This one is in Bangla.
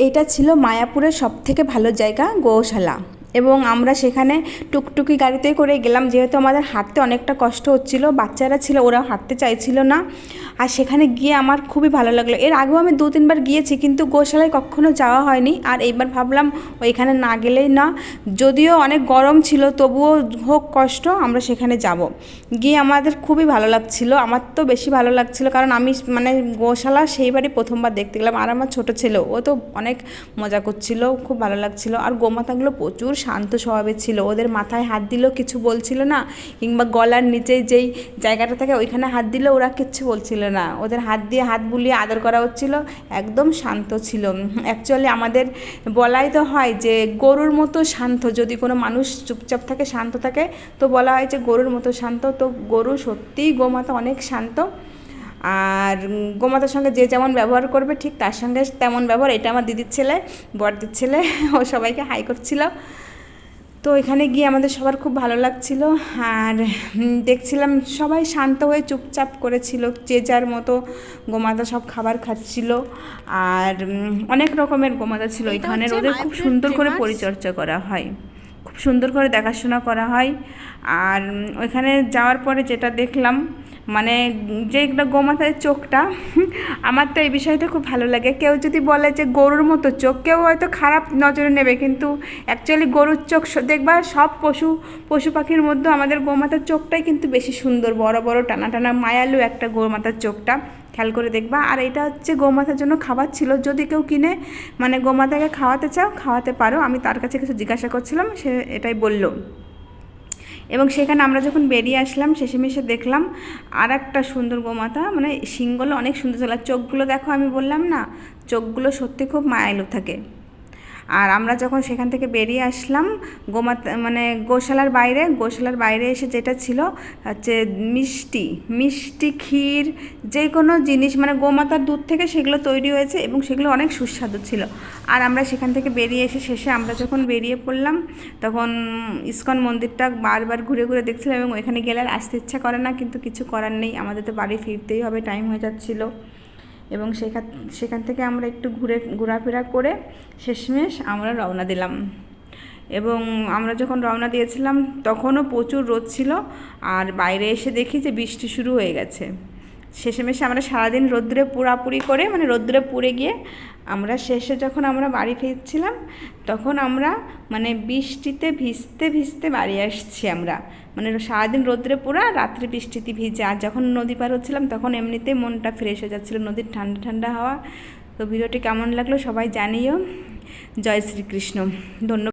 এটা ছিল মায়াপুরের সবথেকে ভালো জায়গা গোশালা, এবং আমরা সেখানে টুকটুকি গাড়িতে করে গেলাম, যেহেতু আমাদের হাঁটতে অনেকটা কষ্ট হচ্ছিল, বাচ্চারা ছিল, ওরা হাঁটতে চাইছিল না। আর সেখানে গিয়ে আমার খুবই ভালো লাগলো। এর আগেও আমি 2-3বার গিয়েছি, কিন্তু গোশালায় কখনো যাওয়া হয়নি। আর এইবার ভাবলাম ওইখানে না গেলেই না, যদিও অনেক গরম ছিল তবুও হোক কষ্ট, আমরা সেখানে যাব। গিয়ে আমাদের খুবই ভালো লাগছিল, আমার তো বেশি ভালো লাগছিল, কারণ আমি মানে গোশালা সেইবারই প্রথমবার দেখতে গেলাম। আর আমার ছোটো ছেলেও, ও তো অনেক মজা করছিল, খুব ভালো লাগছিল। আর গোমাতাগুলো প্রচুর শান্ত স্বভাবের ছিল, ওদের মাথায় হাত দিলেও কিছু বলছিল না, কিংবা গলার নিচে যেই জায়গাটা থাকে ওইখানে হাত দিলেও ওরা কিচ্ছু বলছিল না, ওদের হাত দিয়ে হাত বুলিয়ে আদর করা হচ্ছিল, একদম শান্ত ছিল। অ্যাকচুয়ালি আমাদের বলাই তো হয় যে গরুর মতো শান্ত, যদি কোনো মানুষ চুপচাপ থাকে, শান্ত থাকে, তো বলা হয় যে গরুর মতো শান্ত। তো গরু সত্যিই, গোমাতা অনেক শান্ত। আর গোমাতার সঙ্গে যে যেমন ব্যবহার করবে ঠিক তার সঙ্গে তেমন ব্যবহার। এটা আমার দিদির ছেলে, বড়দির ছেলে, ও সবাইকে হাই করছিল। তো এখানে গিয়ে আমাদের সবার খুব ভালো লাগছিল। আর দেখছিলাম সবাই শান্ত হয়ে চুপচাপ করেছিল, যে যার মতো গোমাতা সব খাবার খাচ্ছিল। আর অনেক রকমের গোমাতা ছিল এখানের, ওদের খুব সুন্দর করে পরিচর্যা করা হয়, খুব সুন্দর করে দেখাশোনা করা হয়। আর ওইখানে যাওয়ার পরে যেটা দেখলাম, মানে যে একটা গোমাতার চোখটা, আমার তো এই বিষয়টা খুব ভালো লাগে। কেউ যদি বলে যে গরুর মতো চোখ, কেউ হয়তো খারাপ নজরে নেবে, কিন্তু অ্যাকচুয়ালি গরুর চোখ দেখবা সব পশু পাখির মধ্যে আমাদের গোমাতার চোখটাই কিন্তু বেশি সুন্দর, বড় বড় টানা টানা মায়ালু একটা গোমাতার চোখটা, খেয়াল করে দেখবা। আর এটা হচ্ছে গোমাতার জন্য খাবার ছিল, যদি কেউ কিনে মানে গোমাতাকে খাওয়াতে চাও খাওয়াতে পারো। আমি তার কাছে কিছু জিজ্ঞাসা করছিলাম, সে এটাই বলল। এবং সেখানে আমরা যখন বেরিয়ে আসলাম শেষেমেশে দেখলাম আর একটা সুন্দর গোমাতা, মানে শিংগুলো অনেক সুন্দর ছিল, চোখগুলো দেখো, আমি বললাম না, চোখগুলো সত্যি খুব মায়ালু থাকে। আর আমরা যখন সেখান থেকে বেরিয়ে আসলাম গোমাতা মানে গোশালার বাইরে এসে যেটা ছিল হচ্ছে মিষ্টি ক্ষীর, যে কোনো জিনিস মানে গোমাতার দুধ থেকে সেগুলো তৈরি হয়েছে, এবং সেগুলো অনেক সুস্বাদু ছিল। আর আমরা সেখান থেকে বেরিয়ে এসে শেষে আমরা যখন বেরিয়ে পড়লাম, তখন ইসকন মন্দিরটা বারবার ঘুরে ঘুরে দেখছিলাম, এবং ওইখানে গেলে আর আসতে ইচ্ছা করে না, কিন্তু কিছু করার নেই, আমাদের তো বাড়ি ফিরতেই হবে, টাইম হয়ে যাচ্ছিলো। এবং সেখান থেকে আমরা একটু ঘোরাফেরা করে শেষমেশ আমরা রওনা দিলাম। এবং আমরা যখন রওনা দিয়েছিলাম তখনও প্রচুর রোদ ছিল, আর বাইরে এসে দেখি যে বৃষ্টি শুরু হয়ে গেছে। শেষেমেশে আমরা সারাদিন রোদ্দুরে পোড়াপুড়ি করে, মানে রোদ্দুরে পুড়ে গিয়ে আমরা শেষে যখন আমরা বাড়ি ফিরছিলাম, তখন আমরা মানে বৃষ্টিতে ভিজতে ভিজতে বাড়ি আসছি আমরা, মানে সারাদিন রোদ্রে পোড়া, রাত্রে বৃষ্টিতে ভিজে। আর যখন নদী পার হচ্ছিলাম তখন এমনিতেই মনটা ফ্রেশ হয়ে যাচ্ছিলো, নদীর ঠান্ডা ঠান্ডা হাওয়া। তো ভিডিওটি কেমন লাগলো সবাই জানিও। জয় শ্রীকৃষ্ণ, ধন্যবাদ।